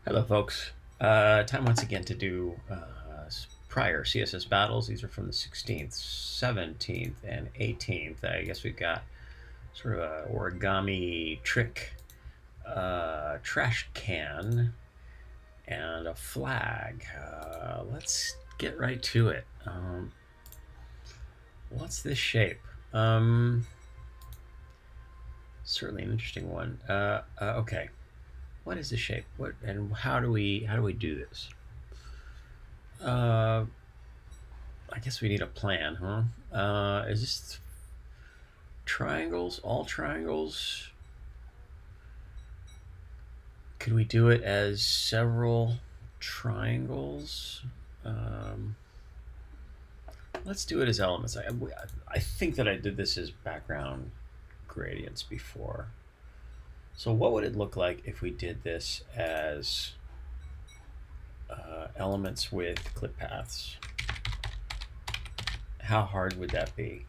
Hello, folks. Time once again to do prior CSS battles. These are from the 16th, 17th, and 18th. I guess we've got sort of a origami trick, trash can, and a flag. Let's get right to it. What's this shape? Certainly an interesting one. Okay. What is the shape? What and how do we do this? I guess we need a plan, huh? Is this triangles? All triangles? Could we do it as several triangles? Um, let's do it as elements. I think that I did this as background gradients before. So what would it look like if we did this as elements with clip paths? How hard would that be?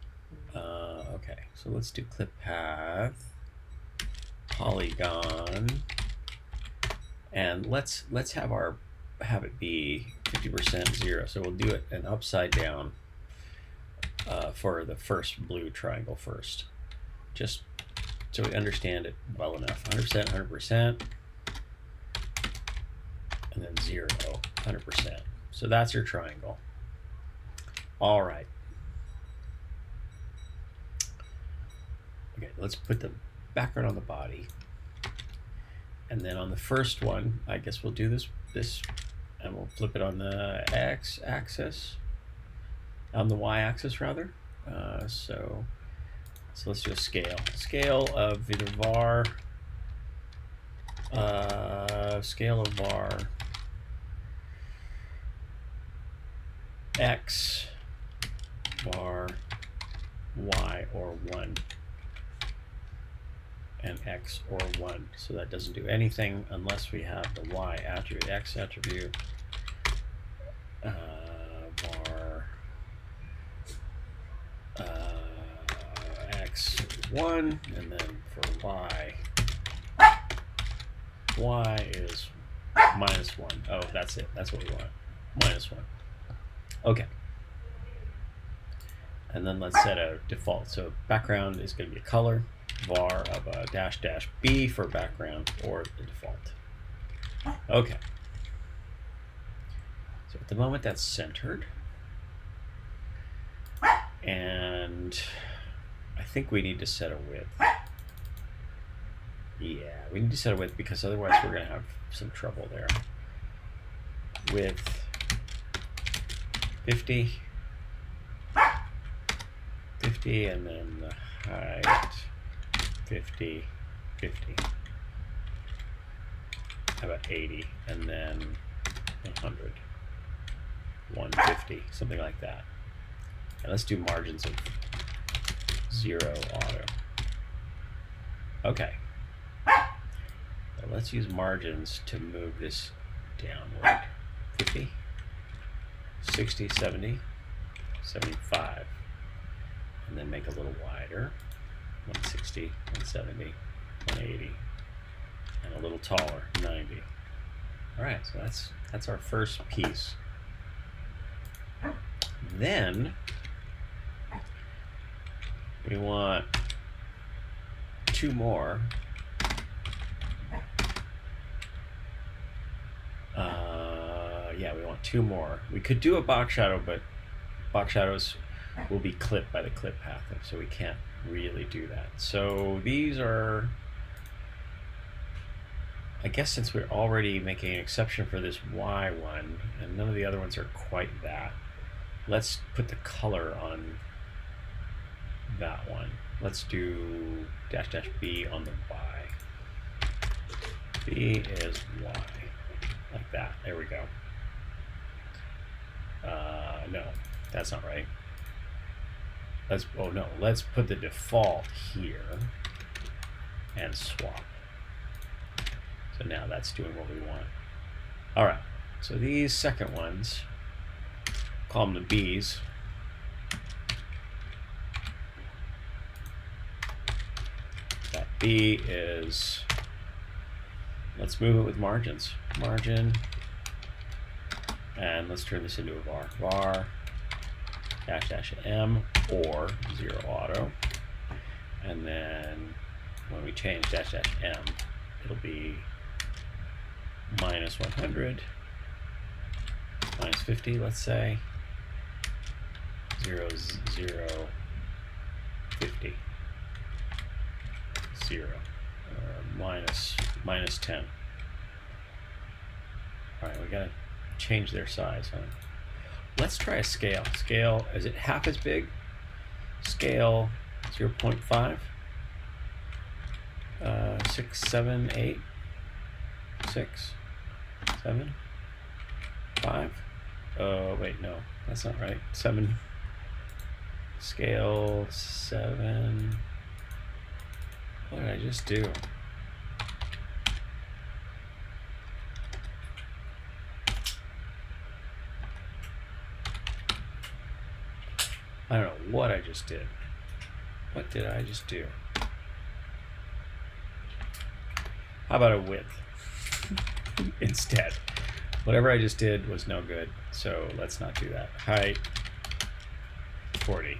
Okay, so let's do clip path, polygon, and let's have it be 50% 0. So we'll do it an upside down for the first blue triangle first, just so we understand it well enough. 100%, 100%, and then 0, 100%. So that's your triangle. All right. Okay, let's put the background on the body. And then on the first one, I guess we'll do this, and we'll flip it on the x-axis, on the y-axis rather. So let's do a scale. Scale of either var, scale of var x, var y or 1. And x or 1. So that doesn't do anything unless we have the y attribute, x attribute, var x is 1, and then for y is -1. Oh, that's it. That's what we want. -1. Okay. And then let's set a default. So background is going to be a color. Var of a --b for background or the default. Okay. So at the moment that's centered. And I think we need to set a width. Yeah, we need to set a width because otherwise we're going to have some trouble there. Width 50. 50, and then the height 50, 50. How about 80, and then 100, 150, something like that. And let's do margins of 0 auto. Okay. So let's use margins to move this downward. 50, 60, 70, 75. And then make a little wider. 160, 170, 180, and a little taller, 90. All right, so that's our first piece. Then we want 2 more. Yeah, we want 2 more. We could do a box shadow, but box shadows will be clipped by the clip path, so we can't really do that. So these are, I guess since we're already making an exception for this Y one, and none of the other ones are quite that, let's put the color on that one. Let's do --b on the Y. B is Y, like that. There we go. No, that's not right. Let's put the default here and swap. So now that's doing what we want. All right, so these second ones, call them the B's. That B is let's move it with margins. Margin, and let's turn this into a var. Var -m or 0 auto. And then when we change -m, it'll be -100, -50, let's say, 0, 0, 50, 0, minus 10. All right, we gotta change their size, huh? Let's try a scale. Scale, is it half as big? Scale 0.5, 6, 7, 8, 6, 7, 5. Oh, wait, no, that's not right. 7, scale 7. What did I just do? I don't know what I just did. What did I just do? How about a width instead? Whatever I just did was no good, so let's not do that. Height 40.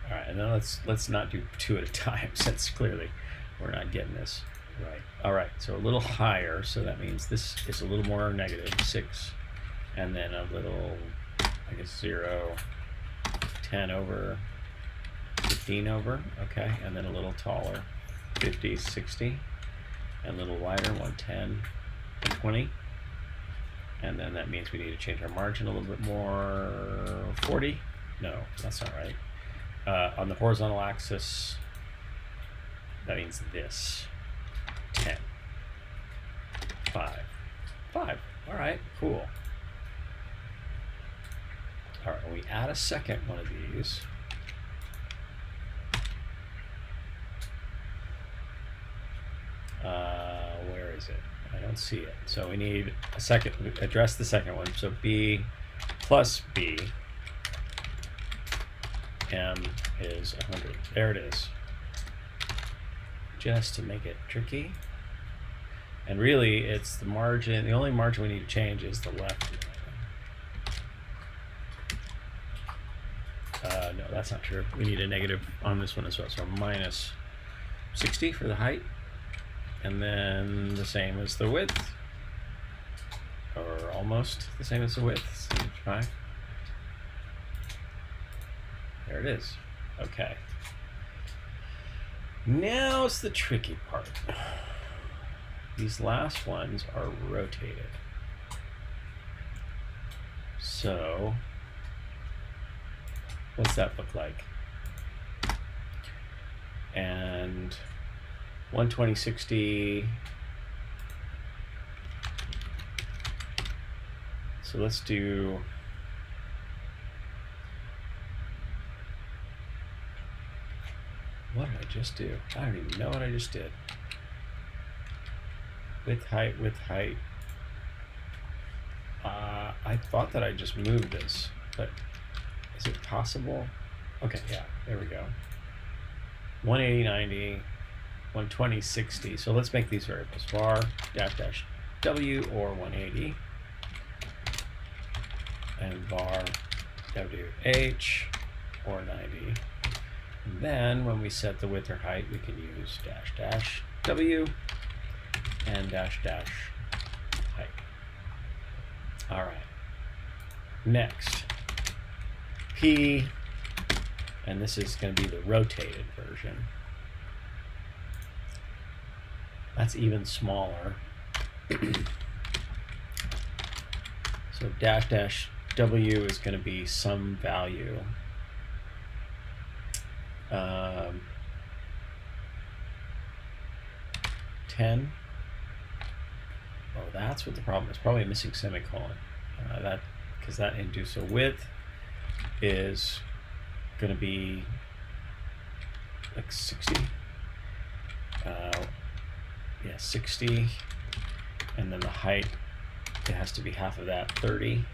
All right, and then let's not do 2 at a time, since clearly we're not getting this right. All right, so a little higher, so that means this is a little more negative, 6, and then a little, I guess 0, 10 over, 15 over, okay, and then a little taller, 50, 60, and a little wider, 110, 120, and then that means we need to change our margin a little bit more, 40, no, that's not right. On the horizontal axis, that means this, 10, 5, all right, cool. All right, we add a second one of these. Where is it? I don't see it. So we need a second, address the second one. So B plus B, M is 100. There it is. Just to make it tricky. And really, it's the margin. The only margin we need to change is the left. No, that's not true. We need a negative on this one as well. So minus 60 for the height. And then the same as the width. Or almost the same as the width. 75. There it is. Okay. Now it's the tricky part. These last ones are rotated. So what's that look like? And 120, 60. So let's do what did I just do? I don't even know what I just did. Width, height, width, height. I thought that I just moved this, but is it possible? Okay, yeah, there we go. 180, 90, 120, 60. So let's make these variables. Var dash dash W or 180. And var WH or 90. And then when we set the width or height, we can use dash dash W and dash dash height. All right. Next, P, and this is going to be the rotated version. That's even smaller. So dash dash W is going to be some value. 10. Oh, that's what the problem is. Probably a missing semicolon. Because that induces a width is going to be like 60. Yeah, 60. And then the height, it has to be half of that, 30.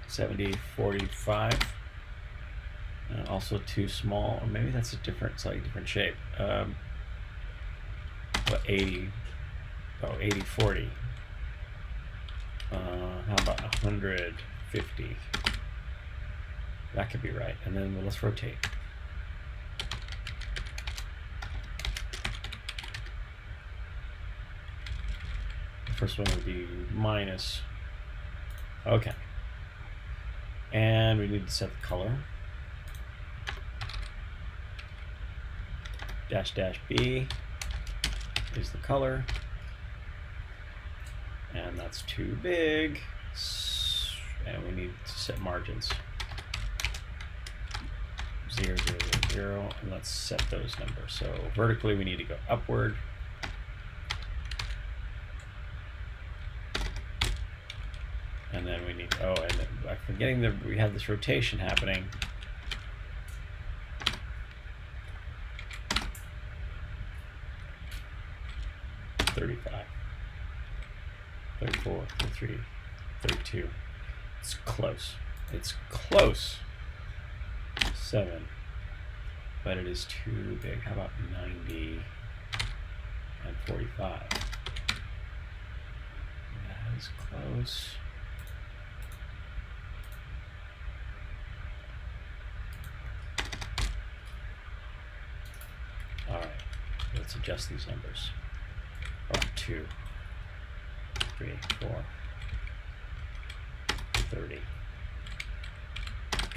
70, 45. Also too small, or maybe that's a different, slightly different shape. What, 80? Oh, 80, 40. How about 150? That could be right. And then let's rotate. The first one would be minus. Okay. And we need to set the color. -B is the color. And that's too big. And we need to set margins. 0, 0, 0, 0. And let's set those numbers. So vertically, we need to go upward. And then we need, oh, and then I'm forgetting that we have this rotation happening. $35, $34, $33, $32. It's close. It's close. 7. But it is too big. How about 90 and 45? That is close. All right, let's adjust these numbers. 2, 3, 4, 30,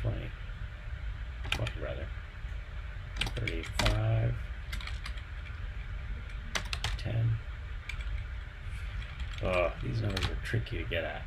20 rather, 35, 10. Oh, these numbers are tricky to get at.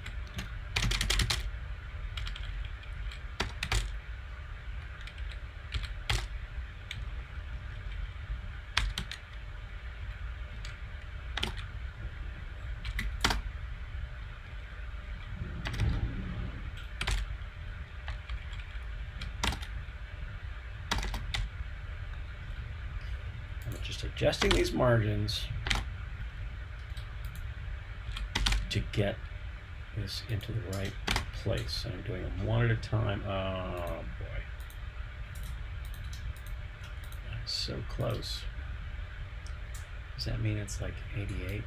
Just adjusting these margins to get this into the right place. And I'm doing them one at a time. Oh boy. That's so close. Does that mean it's like 88?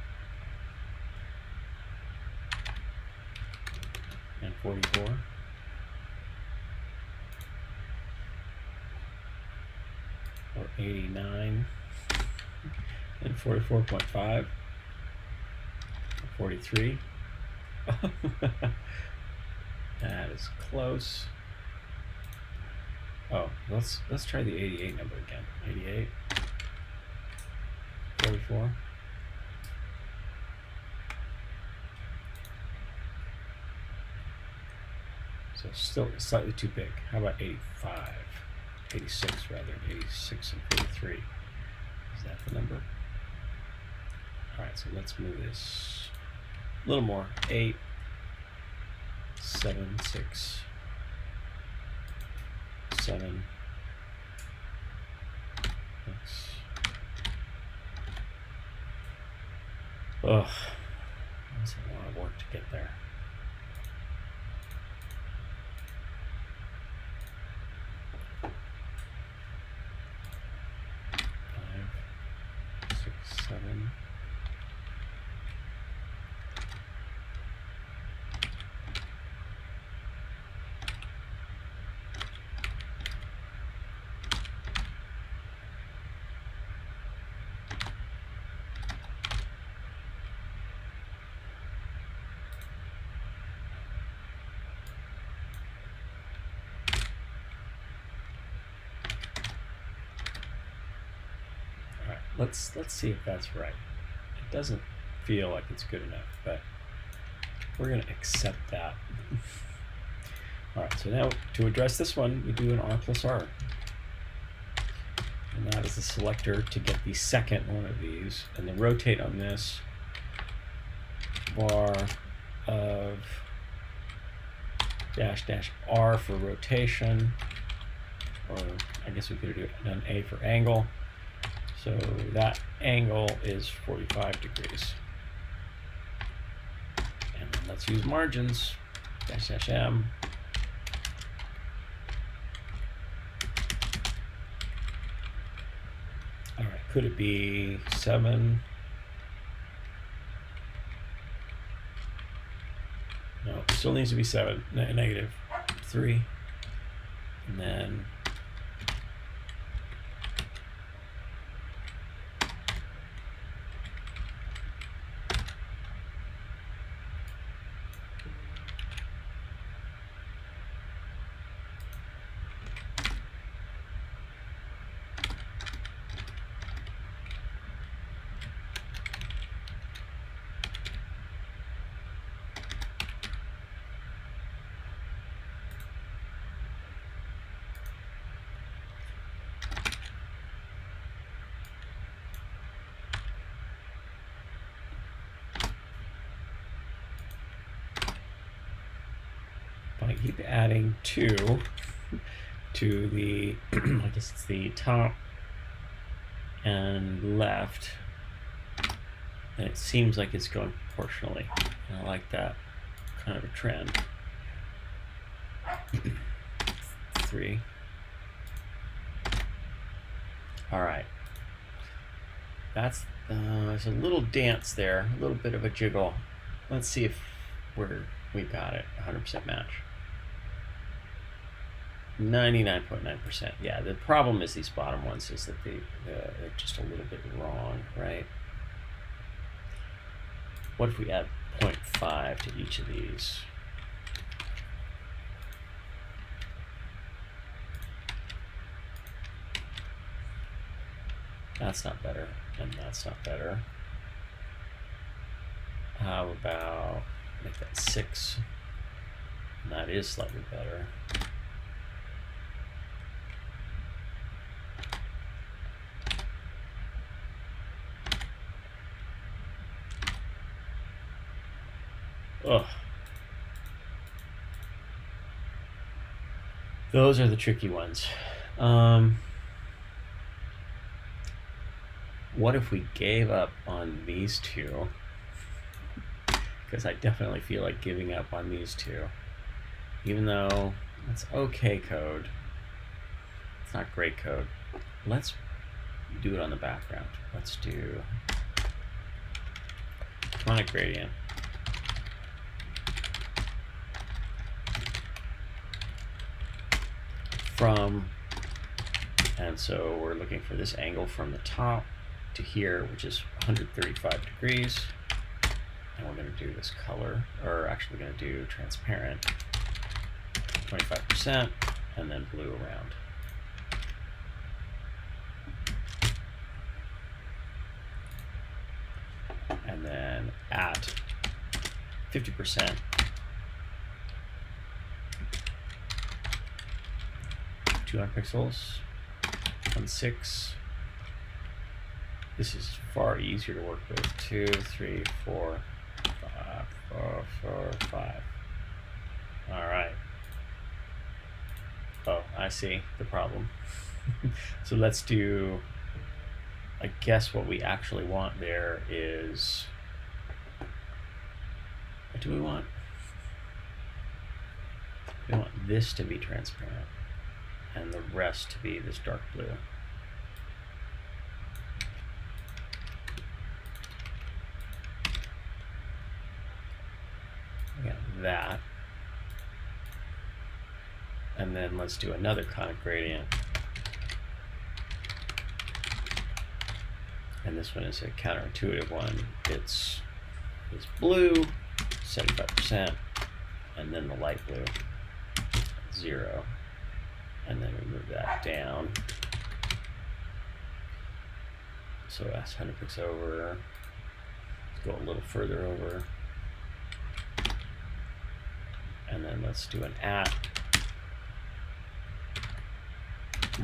And 44? Or 89? And 44.5, 43. That is close. Oh, let's try the 88 number again. 88, 44. So still slightly too big. How about 85, 86 rather, 86 and 43. Is that the number? All right, so let's move this a little more. 8, 7, 6, 7, 6. Ugh, that's a lot of work to get there. Seven. Let's see if that's right. It doesn't feel like it's good enough, but we're going to accept that. All right, so now to address this one, we do an R+R. And that is the selector to get the second one of these. And the rotate on this bar of --R for rotation, or I guess we could have done A for angle. So that angle is 45 degrees. And then let's use margins, --M. All right, could it be 7? No, it still needs to be 7. Negative 3. And then I keep adding 2 to the, I guess it's the top and left, and it seems like it's going proportionally. And I like that kind of a trend. 3. All right. That's there's a little dance there, a little bit of a jiggle. Let's see if we've got it. 100% match. 99.9%. Yeah, the problem is these bottom ones is that they're just a little bit wrong, right? What if we add 0.5 to each of these? That's not better, and that's not better. How about make that 6? And that is slightly better. Ugh. Those are the tricky ones. What if we gave up on these 2? Because I definitely feel like giving up on these 2. Even though it's okay code. It's not great code. Let's do it on the background. Let's do tonic gradient. From, and so we're looking for this angle from the top to here, which is 135 degrees. And we're going to do this color, or actually going to do transparent, 25%, and then blue around. And then at 50%, 200 pixels, 1.6. This is far easier to work with. 2, 3, 4, 5, 4, 4, 5. All right. Oh, I see the problem. So let's do, I guess what we actually want there is, what do we want? We want this to be transparent and the rest to be this dark blue. We got that. And then let's do another conic gradient. And this one is a counterintuitive one. It's blue, 75%, and then the light blue, 0. And then we move that down. So that's 100 pixels over. Let's go a little further over. And then let's do an at.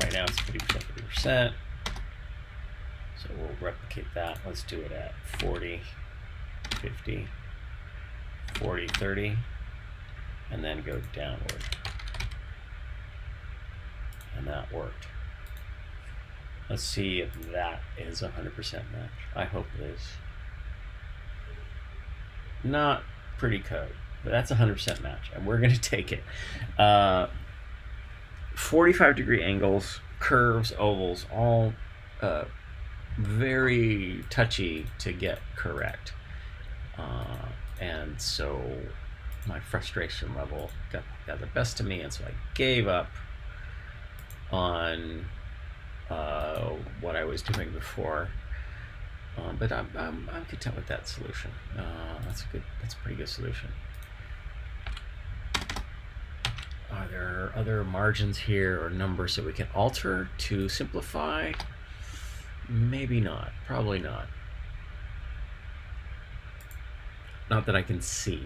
Right now it's 50%, 50%. So we'll replicate that. Let's do it at 40, 50, 40, 30, and then go downward. And that worked. Let's see if that is 100% match. I hope it is. Not pretty code, but that's 100% match, and we're going to take it. 45-degree angles, curves, ovals, all very touchy to get correct. And so my frustration level got the best of me, and so I gave up on what I was doing before. But I'm content with that solution. That's a pretty good solution. Are there other margins here or numbers that we can alter to simplify? Maybe not. Probably not. Not that I can see.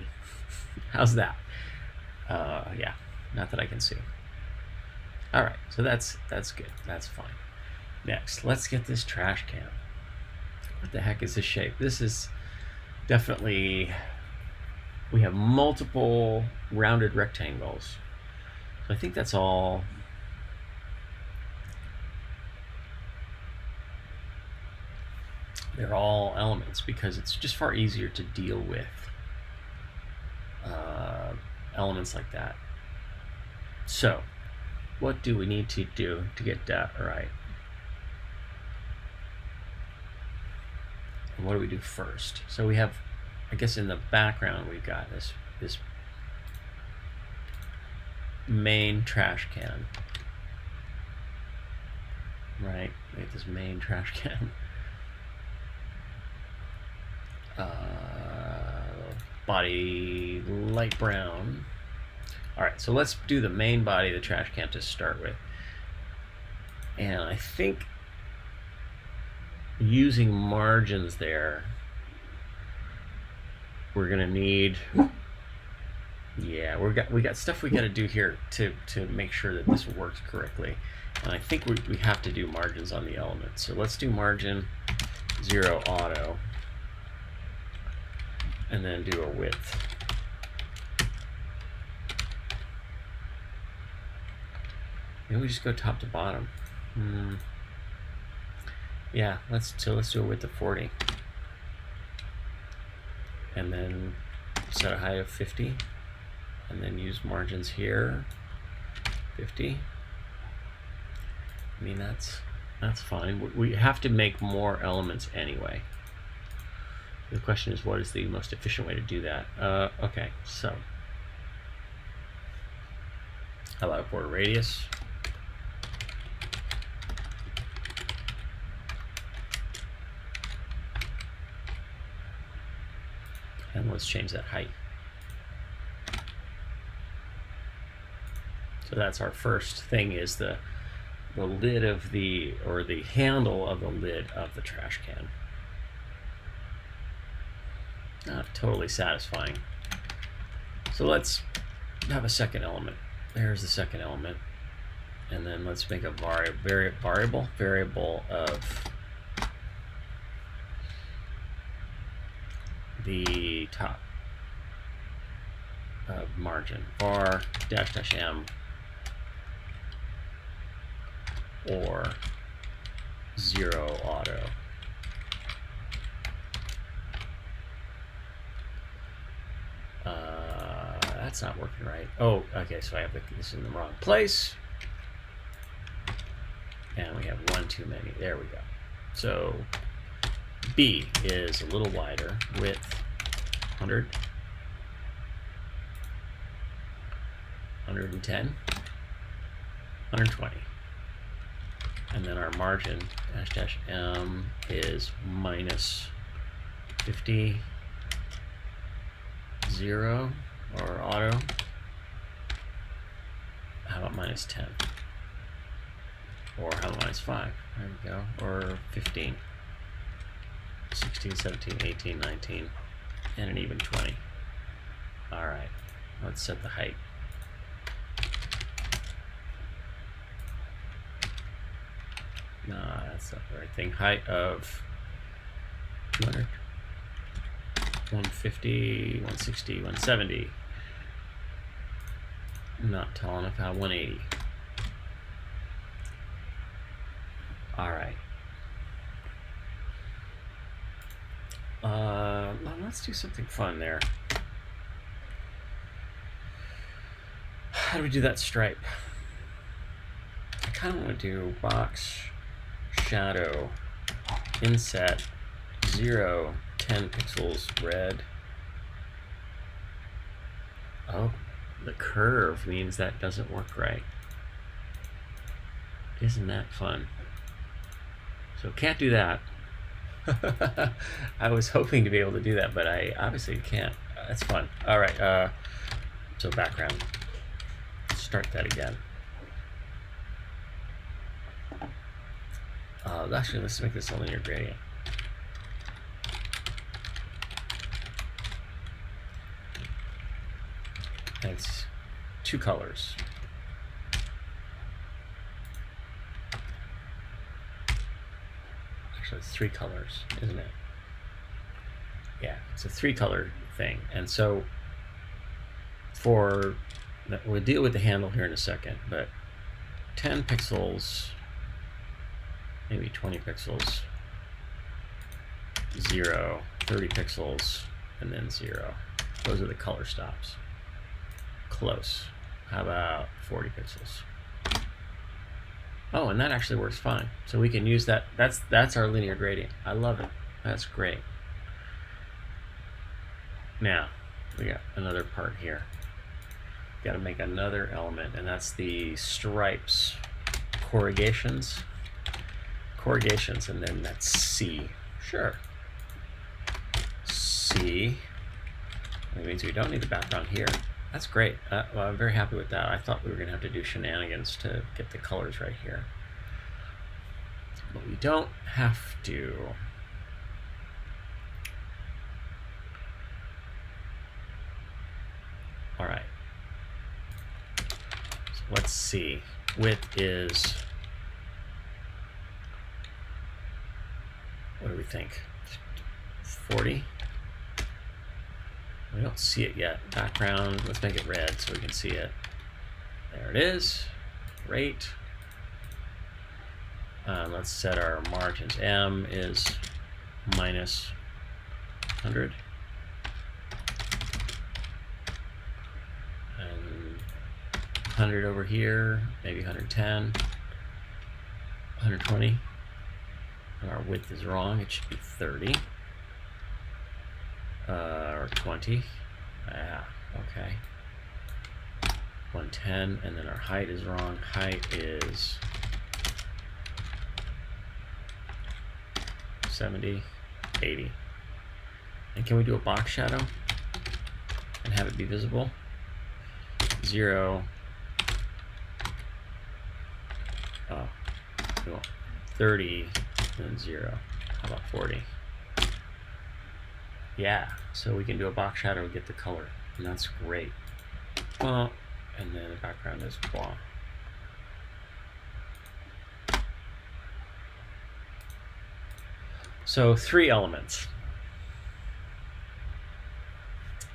How's that? Yeah, not that I can see. All right, so that's good. That's fine. Next, let's get this trash can. What the heck is this shape? This is definitely, we have multiple rounded rectangles. So I think that's all. They're all elements because it's just far easier to deal with elements like that. So what do we need to do to get that right? And what do we do first? So we have, I guess in the background, we've got this main trash can, right? We have this main trash can. Body light brown. All right, so let's do the main body of the trash can to start with. And I think using margins there, we're gonna need, yeah, we got stuff we gotta do here to make sure that this works correctly. And I think we have to do margins on the elements. So let's do margin 0 auto, and then do a width. Maybe we just go top to bottom. Yeah, let's do a width of 40. And then set a height of 50. And then use margins here, 50. I mean, that's fine. We have to make more elements anyway. The question is, what is the most efficient way to do that? Okay, so allow border radius. And let's change that height. So that's our first thing, is the lid of the, or the handle of the lid of the trash can. Not totally satisfying. So let's have a second element. There's the second element. And then let's make a variable of the top of margin, var dash m, or 0 auto. That's not working right. Oh, okay, so I have this in the wrong place. And we have one too many. There we go. So B is a little wider, width 100, 110, 120. And then our margin dash m is minus 50, 0, or auto. How about minus 10? Or how about minus 5? There we go. Or 15, 16, 17, 18, 19, and an even 20. All right, let's set the height. Nah, that's not the right thing. Height of 200, 150, 160, 170. Not tall enough. 180. All right. Let's do something fun there. How do we do that stripe? I kind of want to do box shadow inset 0, 10 pixels red. Oh, the curve means that doesn't work right. Isn't that fun? So can't do that. I was hoping to be able to do that, but I obviously can't. That's fun. All right, so background. Start that again. Actually, let's make this a linear gradient. And it's 2 colors. Actually, it's 3 colors, isn't it? Yeah, it's a 3-color thing. And so we'll deal with the handle here in a second, but 10 pixels, maybe 20 pixels, 0, 30 pixels, and then 0. Those are the color stops. Close. How about 40 pixels? Oh, and that actually works fine. So we can use that. That's our linear gradient. I love it. That's great. Now, we got another part here. Got to make another element, and that's the stripes, corrugations, and then that's C. Sure. C. That means we don't need the background here. That's great. Well, I'm very happy with that. I thought we were going to have to do shenanigans to get the colors right here. But we don't have to. All right. So let's see. Width is, what do we think? 40? We don't see it yet. Background, let's make it red so we can see it. There it is. Great. Let's set our margins. M is minus 100. And 100 over here, maybe 110, 120. And our width is wrong. It should be 30. Or 20. Yeah, okay. 110, and then our height is wrong. Height is 70, 80. And can we do a box shadow and have it be visible? 0. Oh, cool. 30, and 0. How about 40? Yeah, so we can do a box shadow and get the color, and that's great. Well, and then the background is blah. So 3 elements.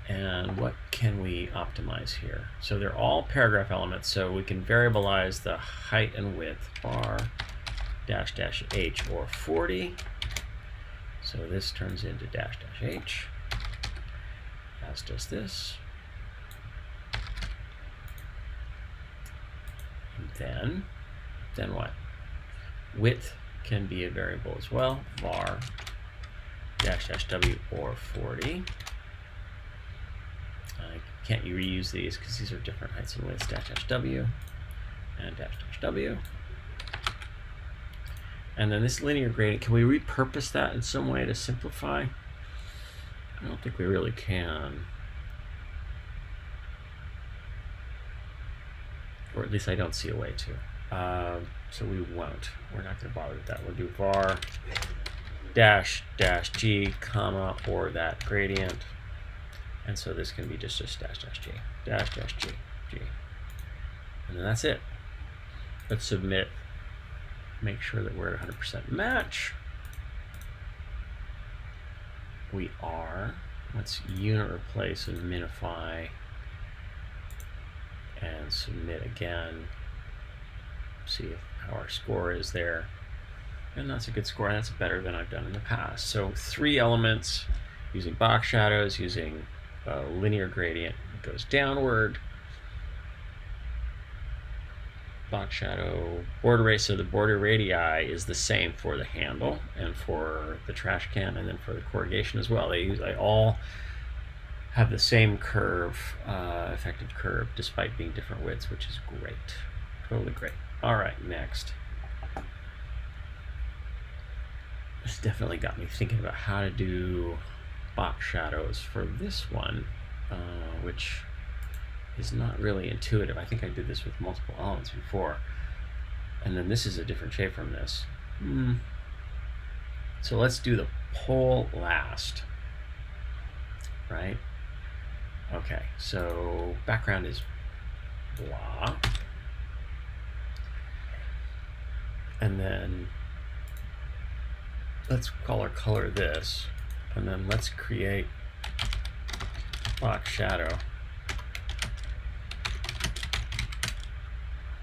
And what can we optimize here? So they're all paragraph elements, so we can variabilize the height and width, bar, dash dash h, or 40. So this turns into dash dash h, as does this. And then what? Width can be a variable as well, var dash dash w or 40. Can't you reuse these because these are different heights and widths, dash dash w and dash dash w. And then this linear gradient, can we repurpose that in some way to simplify? I don't think we really can. Or at least I don't see a way to. So we won't. We're not going to bother with that. We'll do var dash dash g, comma, or that gradient. And so this can be just dash dash g, dash dash g, g. And then that's it. Let's submit. Make sure that we're at 100% match. We are. Let's unit replace and minify and submit again. See how our score is there. And that's a good score. That's better than I've done in the past. So 3 elements using box shadows, using a linear gradient. It goes downward. box shadow border radius. So the border radii is the same for the handle and for the trash can, and then for the corrugation as well. They all have the same curve, effective curve, despite being different widths, which is great. Totally great. All right, next. This definitely got me thinking about how to do box shadows for this one, which is not really intuitive. I think I did this with multiple elements before. And then this is a different shape from this. So let's do the pole last, right? Okay, so background is blah. And then let's call our color this. And then let's create box shadow.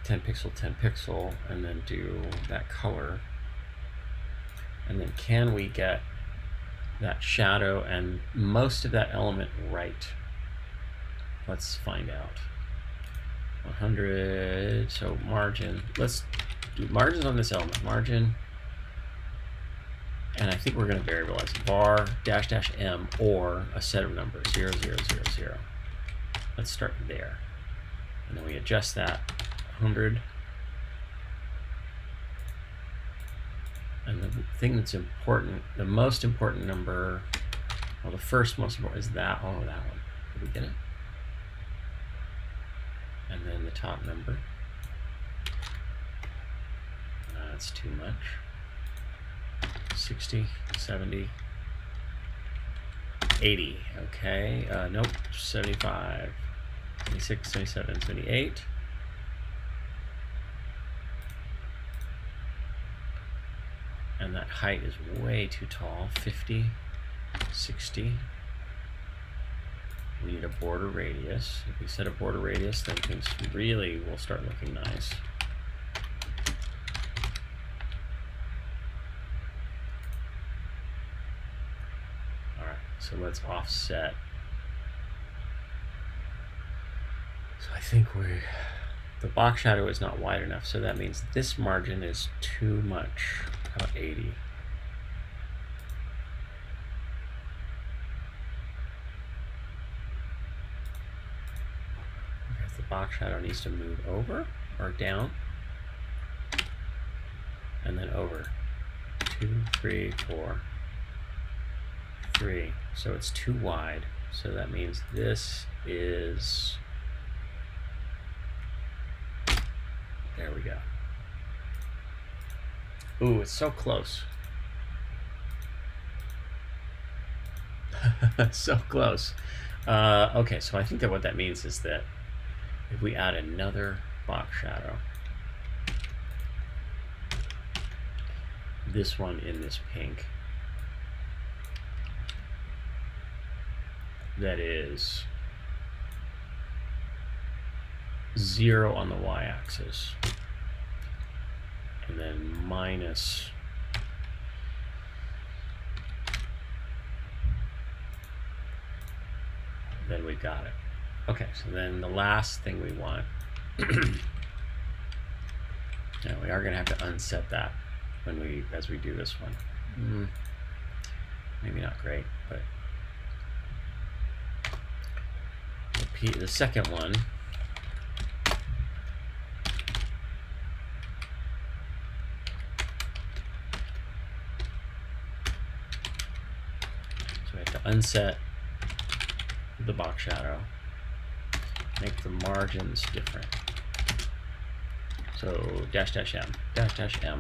10 pixel, 10 pixel, and then do that color. And then can we get that shadow and most of that element right? Let's find out. 100, so margin. Let's do margins on this element. Margin, and I think we're going to variabilize var dash dash m or a set of numbers, 0, 0, 0, 0. Let's start there. And then we adjust that 100. And the thing that's important, the most important number, well, the first most important is that, oh, that one. Did we get it? And then the top number. That's too much. 60, 70, 80. Okay, nope, 75, 76, 77, 78. And that height is way too tall, 50, 60. We need a border radius. If we set a border radius, then things really will start looking nice. All right, so let's offset. So I think the box shadow is not wide enough, so that means this margin is too much. How about 80? Because the box shadow needs to move over or down, and then over. 2, 3, 4, 3. So it's too wide. So that means this is. There we go. Ooh, it's so close. So close. Okay, so I think that what that means is that if we add another box shadow, this one in this pink, that is 0 on the y-axis, and then minus then we got it. Okay, so then the last thing we want, now we are going to have to unset that as we do this one. Maybe not great, but the second one, so we have to unset the box shadow, make the margins different. So dash dash m, dash dash m.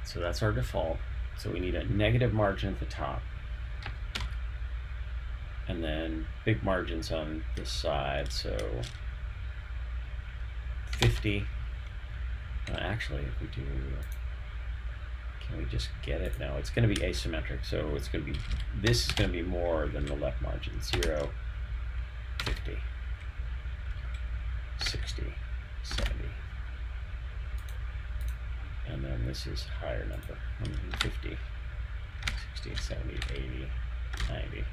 So that's our default. So we need a negative margin at the top, and then big margins on this side. So 50. Actually, if we do, can we just get it? No, it's going to be asymmetric. So it's going to be, this is going to be more than the left margin. 0, 50, 60, 70. And then this is higher number, 150, 60, 70, 80, 90.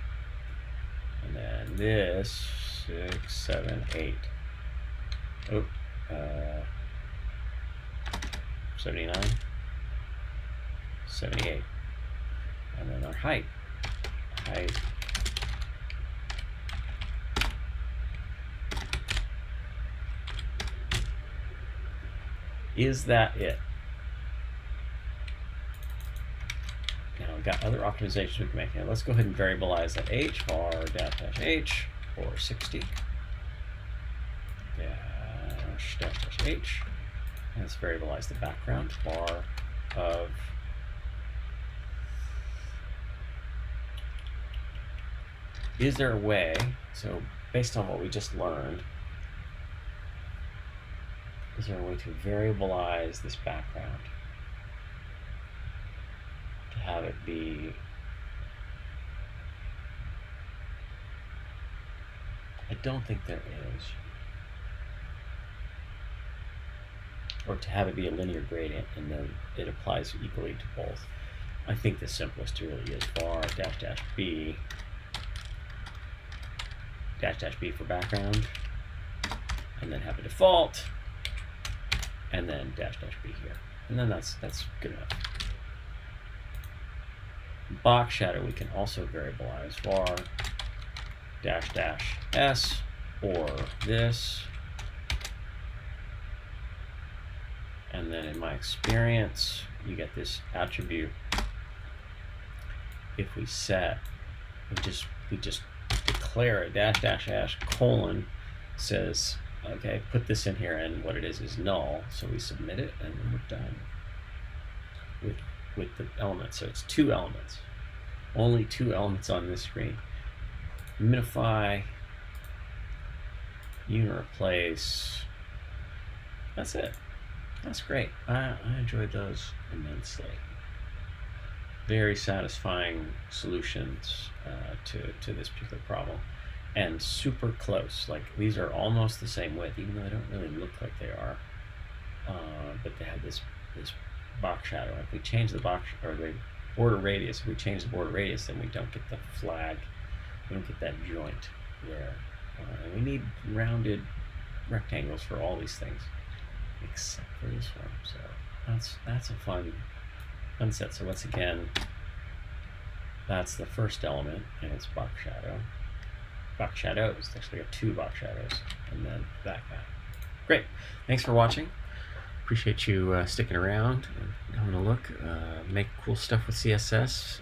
And then this, 6, 7, 8. Oh, 79, 78. And then our height. Is that it? Now we've got other optimizations we can make. Now let's go ahead and variabilize that h, var dash dash h, or 60. Dash dash dash h. And let's variabilize the background, var of is there a way, so based on what we just learned, is there a way to variabilize this background to have it be I don't think there is. Or to have it be a linear gradient and then it applies equally to both. I think the simplest really is var dash dash b for background, and then have a default, and then dash dash b here, and then that's good enough. Box shadow we can also variabilize var dash dash s or this, and then in my experience you get this attribute if we set we just declare a dash dash dash colon says okay, put this in here, and what it is null, so we submit it and then we're done with the elements. So it's 2 elements, only 2 elements on this screen. Minify, unit replace, that's it. That's great. I enjoyed those immensely. Very satisfying solutions to this particular problem, and super close. Like these are almost the same width, even though they don't really look like they are. But they have this box shadow. If we change the box or the border radius, if we change the border radius, then we don't get the flag. We don't get that joint there. And we need rounded rectangles for all these things, except for this one. So that's a fun set. So once again, that's the first element, and it's box shadow. Box shadows. Actually, got 2 box shadows, and then that guy. Great. Thanks for watching. Appreciate you sticking around and having a look. Make cool stuff with CSS.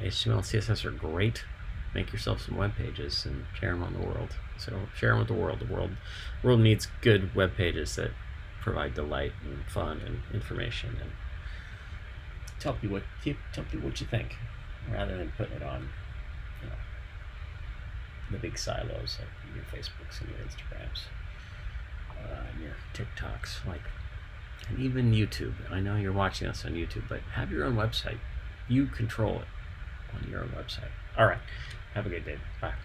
HTML and CSS are great. Make yourself some web pages and share them on the world. So share them with the world. The world needs good web pages that provide delight and fun and information, and tell people what you think, rather than putting it on, the big silos like your Facebooks and your Instagrams, and your TikToks, and even YouTube. I know you're watching us on YouTube, but have your own website. You control it on your own website. All right. Have a good day. Bye.